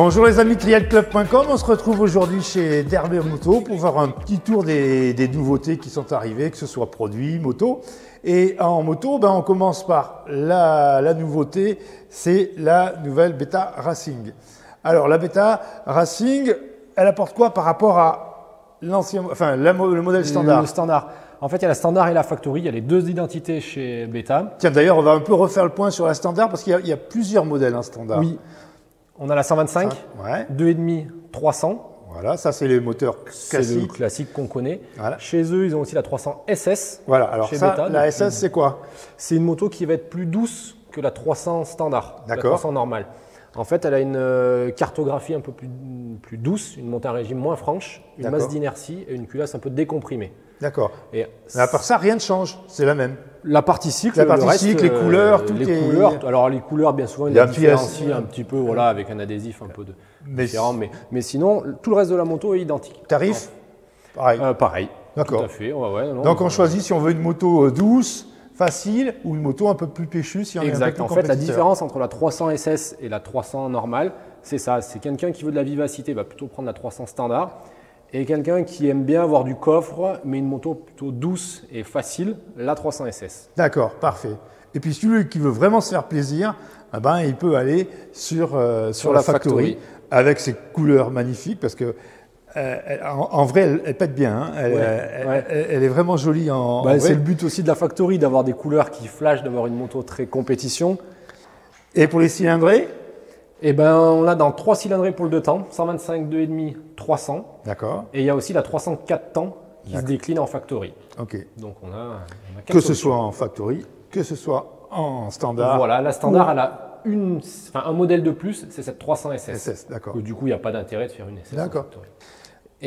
Bonjour les amis trialclub.com, on se retrouve aujourd'hui chez Derber Moto pour faire un petit tour des nouveautés qui sont arrivées, que ce soit produits, moto. Et en moto, on commence par la nouveauté, c'est la nouvelle Beta Racing. Alors la Beta Racing, elle apporte quoi par rapport à l'ancien, enfin le modèle standard? Le standard. En fait, il y a la standard et la factory, il y a les deux identités chez Beta. Tiens, d'ailleurs, on va un peu refaire le point sur la standard parce qu'il y a plusieurs modèles standard. Oui. On a la 125, ouais. 2,5, 300. Voilà, ça c'est les moteurs classiques. C'est le classique qu'on connaît. Voilà. Chez eux, ils ont aussi la 300 SS. Voilà, alors chez ça, Beta, la SS c'est quoi? C'est une moto qui va être plus douce que la 300 standard, la D'accord. 300 normale. En fait, elle a une cartographie un peu plus douce, une montée à régime moins franche, une masse d'inertie et une culasse un peu décomprimée. D'accord. Et à part ça, rien ne change, c'est la même. La partie cycle, les couleurs, tout est... couleurs, alors les couleurs, bien souvent, ils les différencient un petit peu, voilà, avec un adhésif un peu différent, mais sinon, tout le reste de la moto est identique. Tarif? Pareil. Pareil. D'accord. Tout à fait. Ouais, donc on choisit si on veut une moto douce, facile, ou une moto un peu plus péchue si on est un peu plus en fait, la différence entre la 300 SS et la 300 normale, c'est ça. C'est quelqu'un qui veut de la vivacité, va plutôt prendre la 300 standard. Et quelqu'un qui aime bien avoir du coffre, mais une moto plutôt douce et facile, la 300 SS. D'accord, parfait. Et puis celui qui veut vraiment se faire plaisir, il peut aller sur la factory avec ses couleurs magnifiques parce que en vrai, elle pète bien. Hein. Elle est vraiment jolie en vrai. C'est le but aussi de la factory, d'avoir des couleurs qui flashent, d'avoir une moto très compétition. Et pour les cylindrés? On a dans 3 cylindrés pour le 2 temps, 125, 2,5, 300. D'accord. Et il y a aussi la 304 temps qui se décline en factory. Ok. Donc on a que ce soit en factory, que ce soit en standard. Voilà, la standard, elle a un modèle de plus, c'est cette 300 SS. D'accord. Du coup, il n'y a pas d'intérêt de faire une SS. D'accord.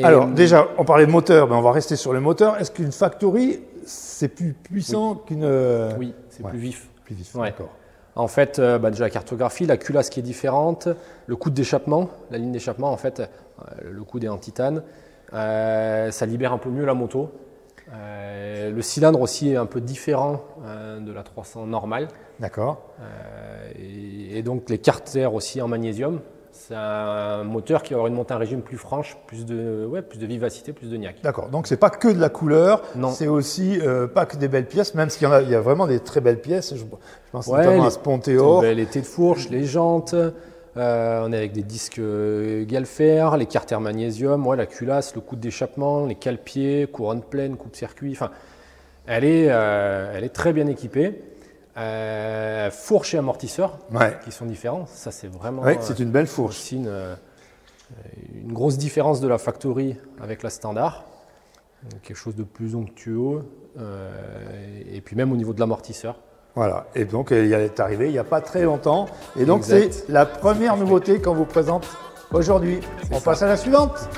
Alors déjà, on parlait de moteur, on va rester sur le moteur. Est-ce qu'une factory, c'est plus puissant qu'une… Oui, c'est plus vif. Plus vif, ouais. D'accord. En fait, déjà la cartographie, la culasse qui est différente, le coude d'échappement, la ligne d'échappement, en fait, le coude est en titane, ça libère un peu mieux la moto. Le cylindre aussi est un peu différent de la 300 normale. D'accord. Et donc les carters aussi en magnésium. C'est un moteur qui va avoir une montée à régime plus franche, plus de vivacité, plus de niaque. D'accord, donc c'est pas que de la couleur, c'est aussi pas que des belles pièces, même s'il y a vraiment des très belles pièces. Je pense notamment à ce Ponteor. Les têtes de fourche, les jantes, on est avec des disques Galfer, les carters magnésium, la culasse, le coude d'échappement, les cale-pieds, couronne pleine, coupe-circuit. Enfin, elle est très bien équipée. Fourche et amortisseur qui sont différents, ça c'est vraiment c'est une belle fourche. Aussi une grosse différence de la factory avec la standard, quelque chose de plus onctueux et puis même au niveau de l'amortisseur. Voilà, et donc elle est arrivée il n'y a pas très longtemps et donc c'est la première nouveauté qu'on vous présente aujourd'hui. On passe à la suivante.